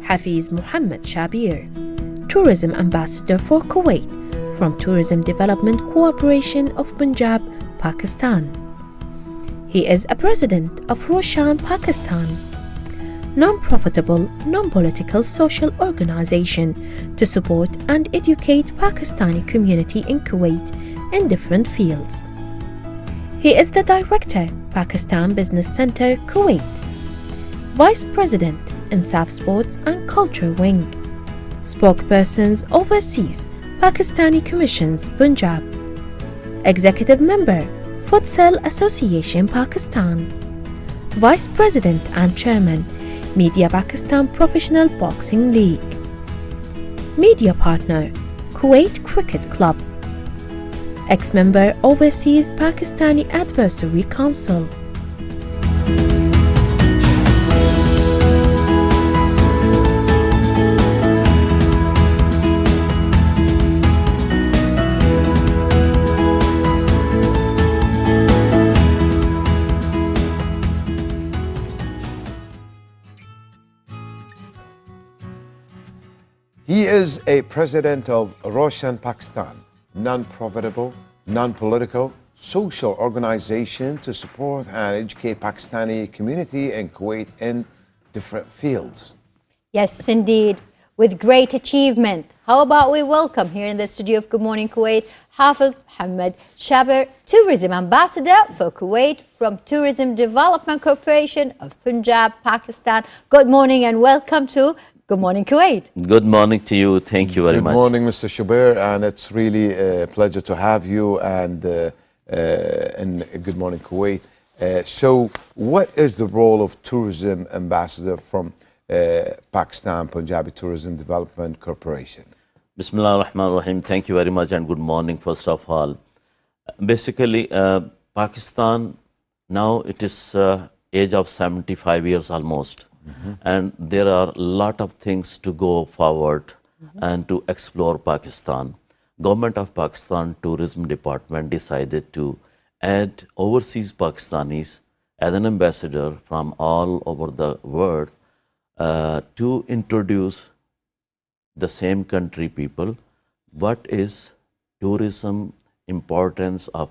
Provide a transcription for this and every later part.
Hafiz Muhammad Shabir, Tourism Ambassador for Kuwait from Tourism Development Corporation of Punjab, Pakistan. He is a president of Roshan Pakistan, non-profitable, non-political social organization to support and educate Pakistani community in Kuwait in different fields. He is the director, Pakistan Business Center, Kuwait, Vice President in SAF Sports and Culture Wing, Spokespersons Overseas, Pakistani Commissions, Punjab, Executive Member, Futsal Association, Pakistan, Vice President and Chairman, Media Pakistan Professional Boxing League, Media Partner, Kuwait Cricket Club, Ex-Member, Overseas Pakistani Advisory Council. He is a president of Roshan Pakistan, non-profitable, non-political, social organization to support and educate Pakistani community in Kuwait in different fields. Yes, indeed, with great achievement. How about we welcome here in the studio of Good Morning Kuwait, Hafiz Muhammad Shabir, Tourism Ambassador for Kuwait from Tourism Development Corporation of Punjab, Pakistan. Good morning and welcome to Good Morning Kuwait. Good morning to you. Thank you very much. Good morning, Mr. Shabir, and it's really a pleasure to have you and in Good Morning Kuwait. So what is the role of Tourism Ambassador from Pakistan Punjabi Tourism Development Corporation? Bismillah ar-Rahman ar-Rahim. Thank you very much and good morning first of all. Basically, Pakistan now it is age of 75 years almost. And there are a lot of things to go forward and to explore Pakistan. Government of Pakistan Tourism Department decided to add overseas Pakistanis as an ambassador from all over the world to introduce the same country people what is tourism importance of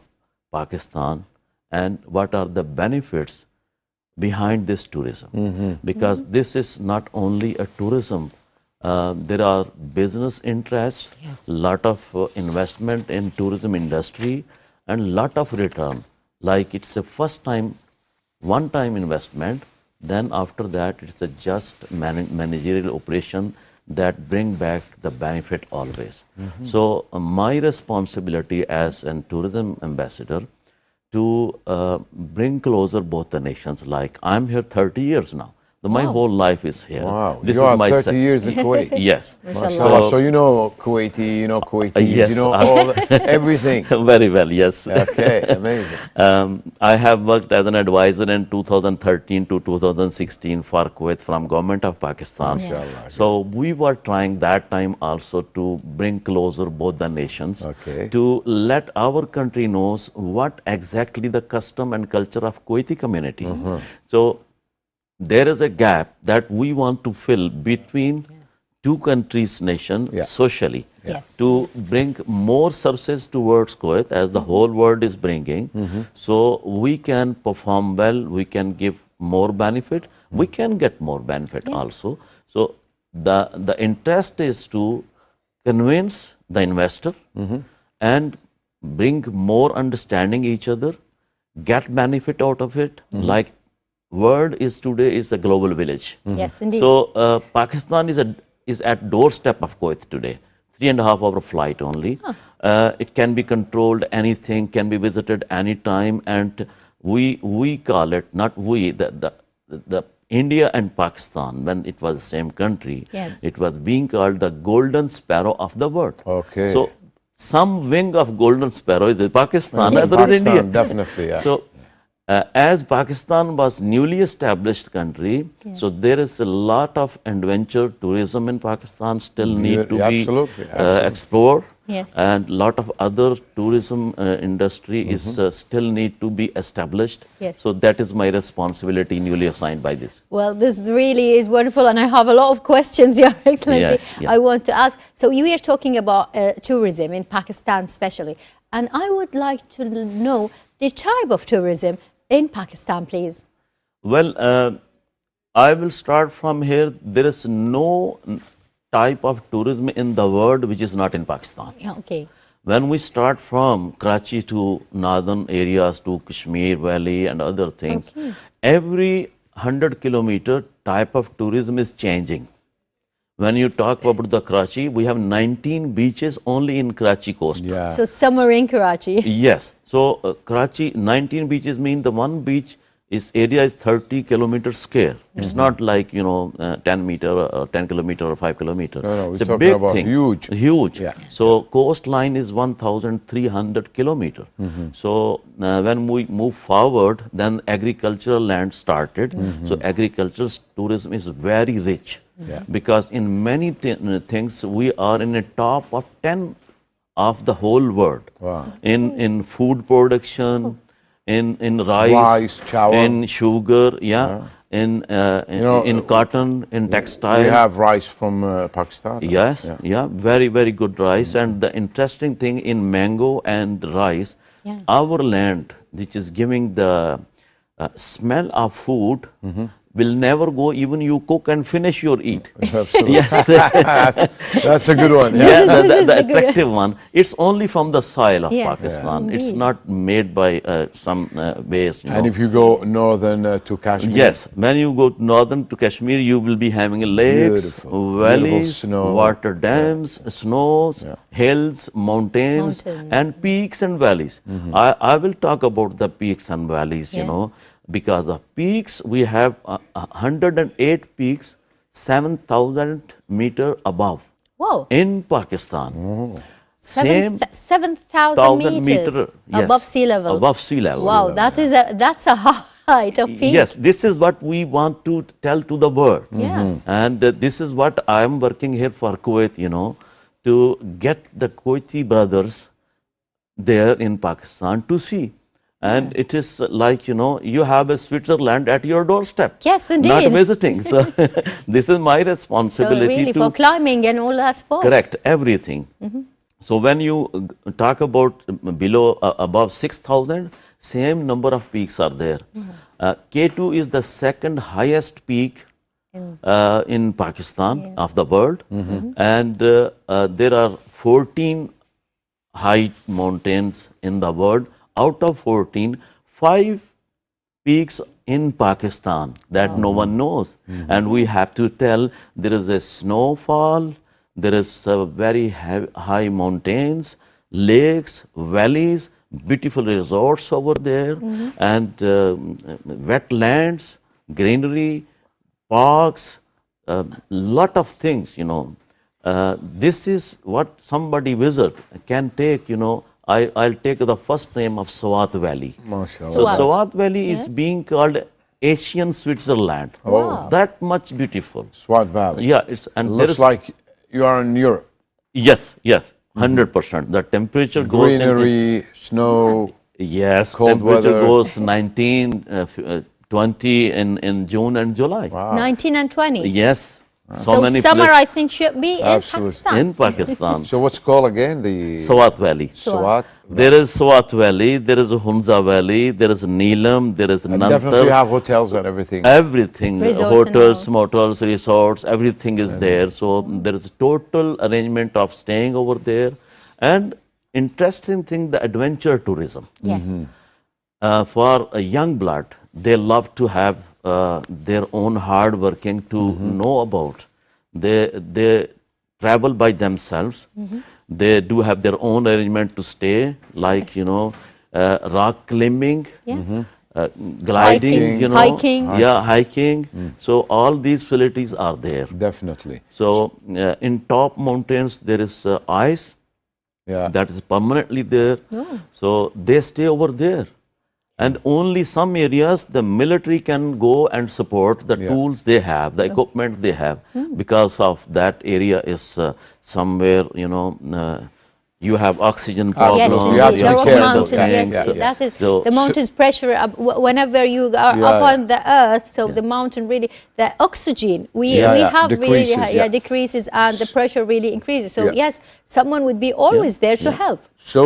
Pakistan and what are the benefits behind this tourism, because this is not only a tourism, there are business interests, lot of investment in tourism industry and lot of return. Like it's a first time, one time investment, then after that it's a just managerial operation that bring back the benefit always. So my responsibility as a tourism ambassador to bring closer both the nations. Like I'm here 30 years now. My whole life is here. Wow, this you is are my 30 years in Kuwait. Yes. So you know Kuwaiti, you know Kuwaitis, Yes, you know all everything. Very well, yes. Okay, amazing. I have worked as an advisor in 2013 to 2016 for Kuwait from government of Pakistan. So we were trying that time also to bring closer both the nations, to let our country knows what exactly the custom and culture of Kuwaiti community. So there is a gap that we want to fill between two countries' nation socially to bring more services towards Kuwait as the whole world is bringing. So we can perform well, we can give more benefit, we can get more benefit also. So the interest is to convince the investor and bring more understanding each other, get benefit out of it. Like world is today is a global village. Yes, indeed. So Pakistan is at doorstep of Kuwait today. 3.5 hour flight only. It can be controlled, anything can be visited anytime, and we call it, not we, the India and Pakistan, when it was the same country, it was being called the golden sparrow of the world. So some wing of golden sparrow is in Pakistan, other is India. Definitely, yeah. So as Pakistan was newly established country, so there is a lot of adventure tourism in Pakistan still need to be explored. Yes. and lot of other tourism industry is still need to be established. Yes. So that is my responsibility newly assigned by this. Well, this really is wonderful, and I have a lot of questions, Your Excellency, Yes, yeah. I want to ask. So you are talking about tourism in Pakistan especially, and I would like to know the type of tourism in Pakistan, please. Well, I will start from here. There is no type of tourism in the world which is not in Pakistan. Yeah, okay. When we start from Karachi to northern areas to Kashmir Valley and other things, Okay. every 100 kilometer type of tourism is changing. When you talk about the Karachi, we have 19 beaches only in Karachi coast. Yeah. So summer in Karachi. Yes. So Karachi, 19 beaches mean the one beach is area is 30 kilometers square. It's not like, 10 meter or 10 kilometer or 5 kilometer. No, it's we're a talking big about thing. huge. Huge. Yeah. So coastline is 1,300 kilometer. So when we move forward, then agricultural land started. So agricultural tourism is very rich. Yeah. Because in many things we are in the top of 10 of the whole world. Wow. In food production, in rice, Rice, chawar. in sugar, in cotton, in textile. We have rice from Pakistan. Yes, Yeah. very, very good rice. And the interesting thing in mango and rice, Yeah. our land, which is giving the smell of food, will never go even you cook and finish your eat. Absolutely. Yes. That's a good one. Yeah. Yeah, This is the the good- attractive one. It's only from the soil of Yes, Pakistan. yeah. It's Indeed. not made by some ways. And if you go northern to Kashmir, Yes, when you go to northern to Kashmir, you will be having lakes, Beautiful. valleys, Beautiful snow. water dams, snows, hills, mountains, Mountains. and peaks and valleys. I will talk about the peaks and valleys, Yes. because of peaks, we have 108 peaks, 7,000 meter above Wow. in Pakistan. Same 7,000 1,000 meters yes, above sea level. Above sea level. Wow, that's a height of peak. Yes, this is what we want to tell to the world. Yeah. And this is what I am working here for Kuwait, to get the Kuwaiti brothers there in Pakistan to see. And it is like, you have a Switzerland at your doorstep. Yes, indeed. Not visiting. So this is my So responsibility really to for climbing and all that sports. correct everything. So when you talk about below, above 6,000, same number of peaks are there. K2 is the second highest peak in Pakistan of the world. And there are 14 high mountains in the world. Out of 14, 5 peaks in Pakistan that no one knows. And we have to tell there is a snowfall, there is very high mountains, lakes, valleys, beautiful resorts over there, and wetlands, greenery, parks, lot of things, this is what somebody visit can take, I'll take the first name of Swat Valley. Mashallah. So Swat. Swat Valley is being called Asian Switzerland. Wow. That much beautiful. Swat Valley. Yeah, it's and there Looks is like you are in Europe. yes, 100%. The temperature goes in, Greenery, snow. yes, cold temperature weather. goes 19, 20 in June and July. Wow. 19 and 20. Yes, So many summer, places I think, should be Absolutely. in Pakistan. in Pakistan. So what's called again? The Swat Valley. Swat. There is Swat Valley, there is Hunza Valley, there is Neelam, there is And definitely Nantar. have hotels and everything. Everything, Resorts and hotels, all. motels, resorts, everything is there. So there is a total arrangement of staying over there. And interesting thing, the adventure tourism. Yes. For a young blood, they love to have their own hard working to know about. They travel by themselves. They do have their own arrangement to stay, like, rock climbing, Yeah. gliding, Hiking. hiking. So all these facilities are there. Definitely. So in top mountains, there is ice Yeah. that is permanently there. So they stay over there. And only some areas the military can go and support the tools they have, the equipment they have, because of that area is somewhere, you have oxygen Yes, problems. Absolutely. You have indeed. to The be rock careful. mountains, Yeah, yes. yeah, yeah. That is So- the mountains pressure whenever you are Yeah, up yeah. on the earth. So the mountain really, the oxygen we Yeah. have Decreases, really yeah. decreases, and the pressure really increases. So Yeah. yes, someone would be always there to help. So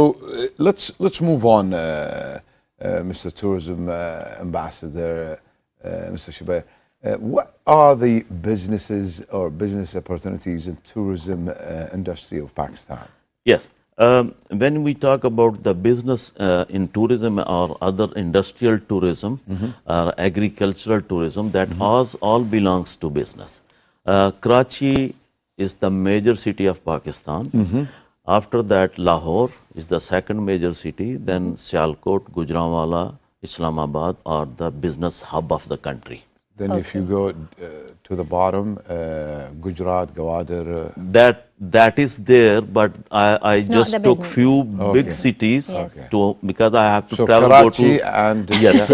let's move on, Mr. Tourism Ambassador, Mr. Shaber. What are the businesses or business opportunities in tourism industry of Pakistan? Yes. When we talk about the business in tourism or other industrial tourism or agricultural tourism, that all belongs to business. Karachi is the major city of Pakistan. After that, Lahore is the second major city. Then Sialkot, Gujranwala, Islamabad are the business hub of the country. Then if you go to the bottom, Gujarat, Gwadar. That is there, but I It's not just the took business. few big Okay. cities Yes. to because I have to So travel. Karachi go to, and yes,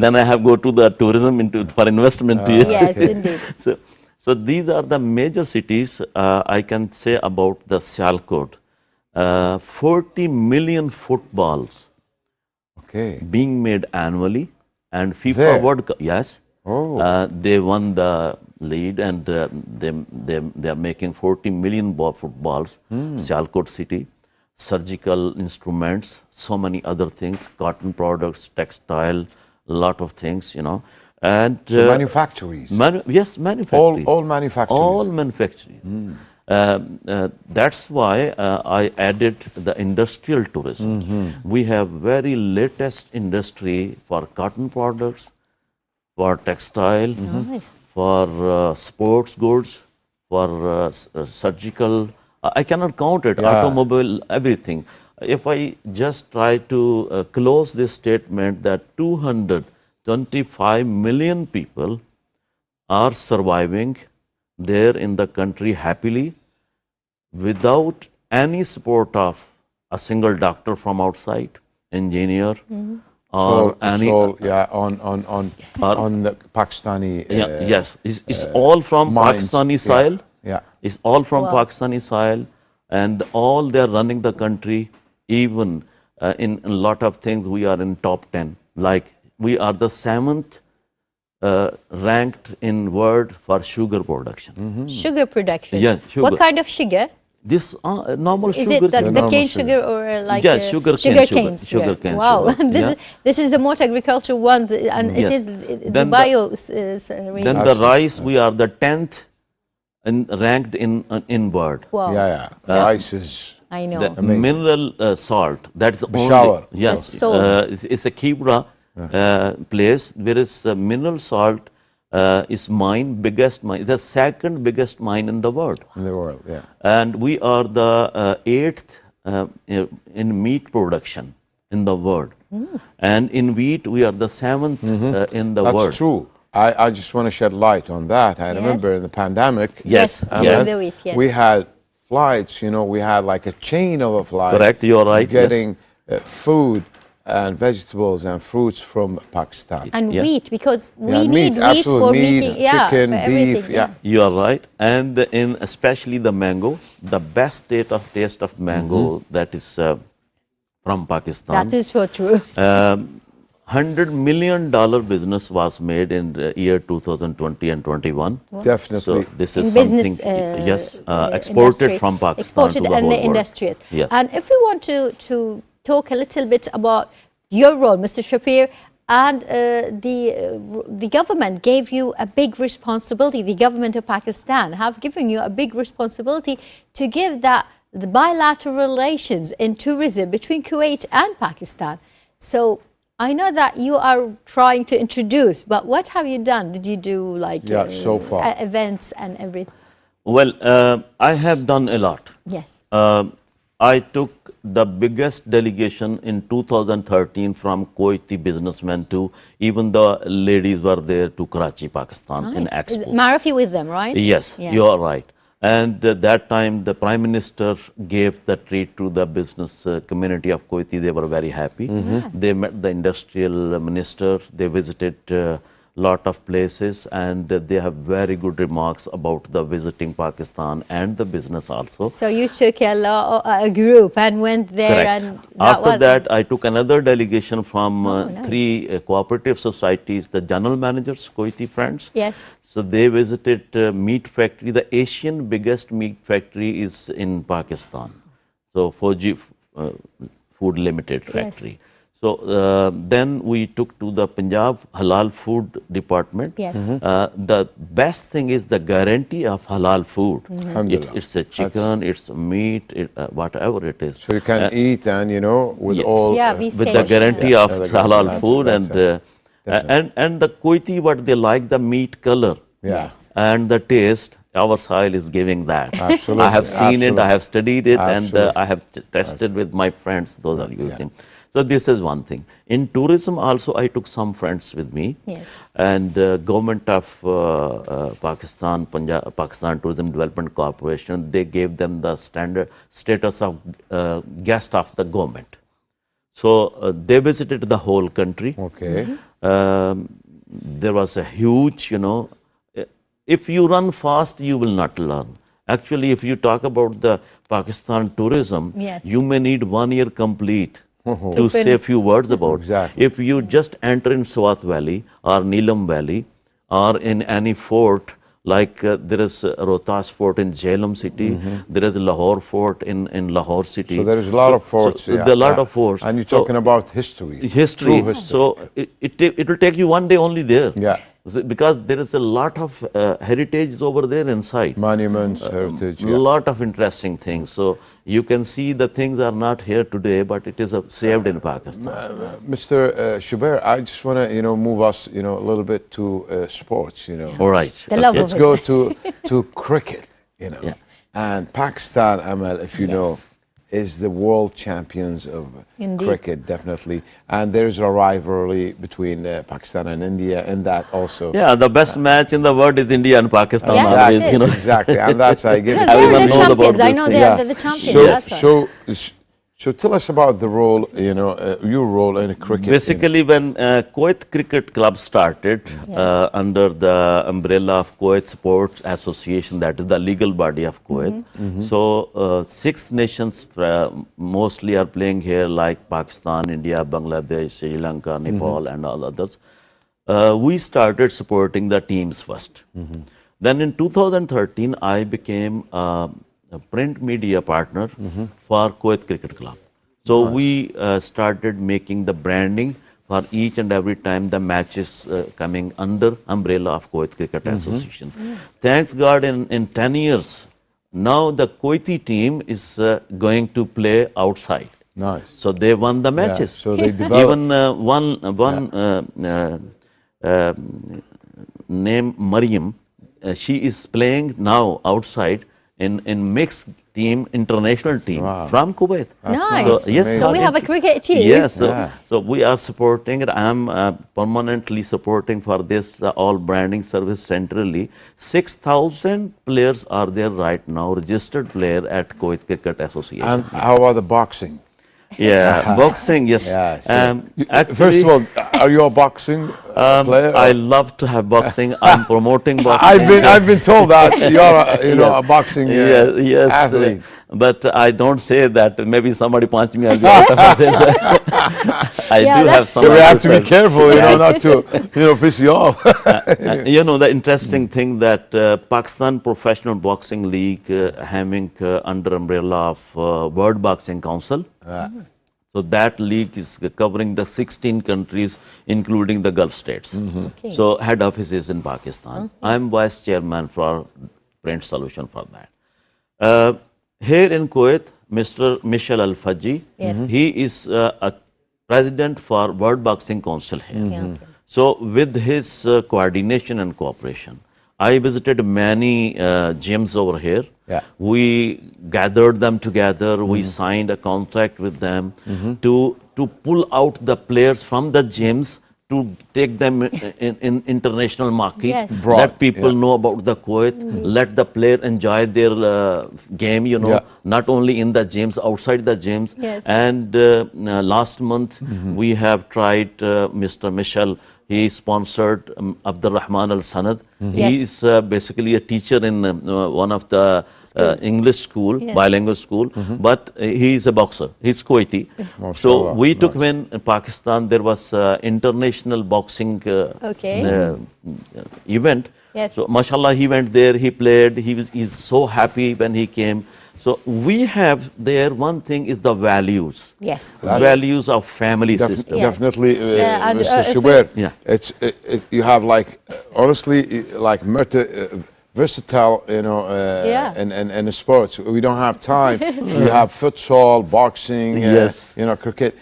then I have go to the tourism for investment. Yes, indeed. So these are the major cities. I can say about the Sialkot. 40 million footballs Okay. being made annually, and FIFA There? World Cup. Yes. Oh. They won the lead, and they are making 40 million footballs. Sialkot city, surgical instruments, so many other things, cotton products, textile, lot of things, and So manufactories. yes, manufacturing. All manufactories. All manufacturing. That's why I added the industrial tourism. We have very latest industry for cotton products, for textile, Nice. for sports goods, for surgical. I cannot count it. Yeah. Automobile, everything. If I just try to close this statement that 225 million people are surviving there in the country happily without any support of a single doctor from outside, engineer, or It's any. all on the Pakistani. Yes, it's all from mines. Pakistani Yeah, soil. yeah. It's all from Wow. Pakistani soil, and all they're running the country. Even in a lot of things, we are in top 10. Like we are the 7th ranked in world for sugar production. Sugar production. Yeah, sugar. What kind of sugar? This normal Is sugar. it the normal cane sugar. sugar or like Yeah, sugar cane sugar sugar, cane sugar cane Wow, sugar, this yeah. this is the most agricultural ones, and it Yes. is the Then bio. Then the rice, we are the 10th ranked in world. Wow. Yeah. Rice is. I know. The mineral salt, that's the Peshawar. only. Yes, The salt. it's a Kibra place. There is mineral salt. Is mine biggest mine, the second biggest mine in the world, In the world, yeah. and we are the 8th in meat production in the world, and in wheat we are the 7th in the That's world. true. I just want to shed light on that. I remember in the pandemic. Yes, and during then the week, yes. We had flights, we had like a chain of a flight. Correct, you're right, yes. Getting food and vegetables and fruits from Pakistan. And Yes. wheat, because we Yeah, need meat, wheat absolute for meat, making, chicken, for everything, beef, yeah. You are right, and in especially the mango, the best taste of mango that is from Pakistan. That is so true. $100 million business was made in the year 2020 and 21. Definitely. So this is In something, business, yes, exported industry, from Pakistan exported to the and whole the world. industries. Yes. And if we want to talk a little bit about your role, Mr. Shapir, and the government gave you a big responsibility. The government of Pakistan have given you a big responsibility to give the bilateral relations in tourism between Kuwait and Pakistan. So I know that you are trying to introduce, but what have you done? Did you do like so far. events and everything? Well, I have done a lot. Yes. I took the biggest delegation in 2013 from Kuwaiti businessmen to, even the ladies were there to Karachi, Pakistan in Nice. Is Expo. Marafi with them, right? Yes, Yeah. you are right. And that time the Prime Minister gave the treat to the business community of Kuwaiti. They were very happy. They met the industrial minister. They visited a lot of places, and they have very good remarks about the visiting Pakistan and the business also. So you took a group and went there, Correct. and After that, I took another delegation from nice. 3 cooperative societies, the general managers, Kuwaiti friends. Yes. So they visited meat factory. The Asian biggest meat factory is in Pakistan. So Fuji Food Limited factory. So then we took to the Punjab Halal Food Department. Yes. The best thing is the guarantee of halal food. Alhamdulillah. It's a chicken, it's a meat, whatever it is. So you can eat and, you know, with Yeah. all... Yeah, we With say the guarantee Yeah, of the guarantee. halal That's- food, that's it. and the Kuwaiti, what they like, the meat color Yeah. Yes. and the taste. Our soil is giving that. Absolutely, I have seen it, I have studied it, and Absolutely. I have tested with my friends. Those are using. So this is one thing. In tourism also, I took some friends with me. Yes. And government of Pakistan, Pakistan Tourism Development Corporation, they gave them the standard status of guest of the government. So they visited the whole country. Okay. There was a huge, if you run fast, you will not learn. Actually, if you talk about the Pakistan tourism, Yes. you may need 1 year complete to say a few words about. Exactly. If you just enter in Swat Valley or Neelam Valley or in any fort, like there is Rohtas Fort in Jhelum city, there is Lahore Fort in Lahore city. So there is a lot of forts. There are a lot of forts. And you're So- talking about history. history. True history. So it will take you 1 day only there. Yeah. Because there is a lot of heritage over there inside. Monuments, heritage. A Yeah. lot of interesting things. So you can see the things are not here today, but it is saved in Pakistan. Mr. Shubair, I just want to, move us, a little bit to sports, All right. The love Let's of go it. to cricket, Yeah. And Pakistan, Amal, if you Yes. know, is the world champions of Indeed. cricket, definitely. And there's a rivalry between Pakistan and India in that also. Yeah, the best match in the world is India and Pakistan. Yeah, always, it is. Exactly. And that's I give No, it they're Everyone the knows about champions. I this know thing. they're the champions. So, that's why. so tell us about the role, your role in cricket. Basically, when Kuwait Cricket Club started under the umbrella of Kuwait Sports Association, that is the legal body of Kuwait. So 6 nations mostly are playing here, like Pakistan, India, Bangladesh, Sri Lanka, Nepal, and all others. We started supporting the teams first. Then in 2013, I became a print media partner for Kuwait Cricket Club. So we started making the branding for each and every time the matches coming under umbrella of Kuwait Cricket Association. Thanks God, in 10 years, now the Kuwaiti team is going to play outside. Nice. So they won the matches. so they developed- Even one named Mariam, she is playing now outside in mixed team, international team from Kuwait. Nice. So, yes, So we have a cricket team. Yes, Yeah. so we are supporting it. I am permanently supporting for this all branding service centrally. 6,000 players are there right now, registered player at Kuwait Cricket Association. And how about the boxing? Yeah, boxing, yes. Yeah, Actually, first of all, are you a boxing player? I love to have boxing. I'm promoting boxing. I've been told that you're a boxing yes, athlete. But I don't say that. Maybe somebody punch me, I'll be out of it. I Yeah, do have that's some. So we have to be exercise. careful, not to, piss you off. The interesting thing that Pakistan Professional Boxing League having under umbrella of World Boxing Council. So that league is covering the 16 countries, including the Gulf states. Okay. So head office is in Pakistan. I'm vice chairman for print solution for that. Here in Kuwait, Mr. Michel Al-Faji, Yes. he is a president for World Boxing Council here. Yeah, okay. So with his coordination and cooperation, I visited many gyms over here. Yeah. We gathered them together. We signed a contract with them to pull out the players from the gyms to take them in international market. Yes. Broad, Let people yeah. know about the Kuwait. Let the player enjoy their game. Yeah. Not only in the gyms, outside the gyms. Yes. And last month we have tried Mr. Michel. He sponsored Abdul Rahman Al Sanad. He Yes. is basically a teacher in one of the English school, Yeah. bilingual school, but he is a boxer. He's Kuwaiti. MashaAllah, So we took nice. him in Pakistan. There was international boxing Okay. event. Yes. So mashallah, he went there. He played. He's so happy when he came. So we have there one thing is the values. Yes. Values of family system. Yes. Definitely, Yeah, and, Mr. if Shubair. Yeah. You have like honestly like versatile, Yeah. in sports. We don't have time. You have futsal, boxing, Yes. cricket.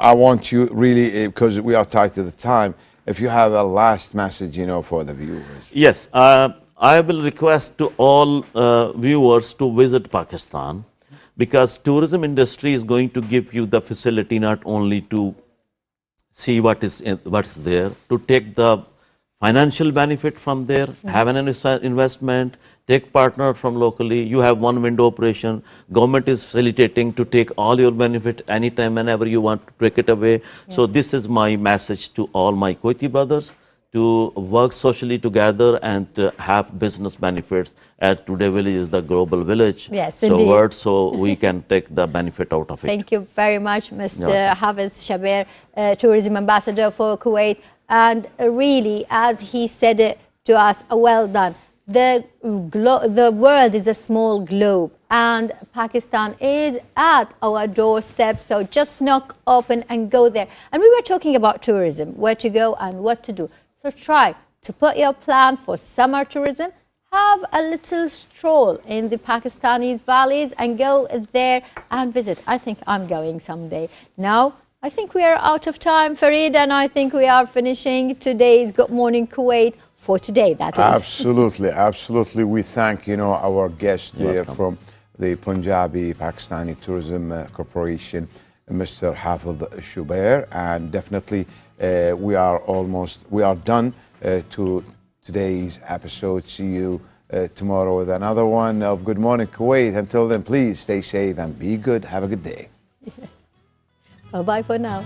I want you really because we are tight to the time. If you have a last message, for the viewers. Yes, I will request to all viewers to visit Pakistan because tourism industry is going to give you the facility not only to see what's there, to take the financial benefit from there, have an investment, take partner from locally. You have one window operation. Government is facilitating to take all your benefit anytime, whenever you want to take it away. So this is my message to all my Kuwaiti brothers to work socially together and have business benefits. As today village is the global village. Yes, so indeed. So we can take the benefit out of it. Thank you very much, Mr. Yeah. Hafiz Shaber, Tourism Ambassador for Kuwait. And really, as he said it to us, well done. The world is a small globe and Pakistan is at our doorstep. So just knock open and go there. And we were talking about tourism, where to go and what to do. So try to put your plan for summer tourism. Have a little stroll in the Pakistani valleys and go there and visit. I think I'm going someday. Now, I think we are out of time, Farid, and I think we are finishing today's Good Morning Kuwait for today, that is. Absolutely, absolutely. We thank, our guest Welcome. from the Punjabi Pakistani Tourism Corporation, Mr. Hafiz Shubair, and definitely we are done to today's episode. See you tomorrow with another one of Good Morning Kuwait. Until then, please stay safe and be good. Have a good day. Bye-bye for now.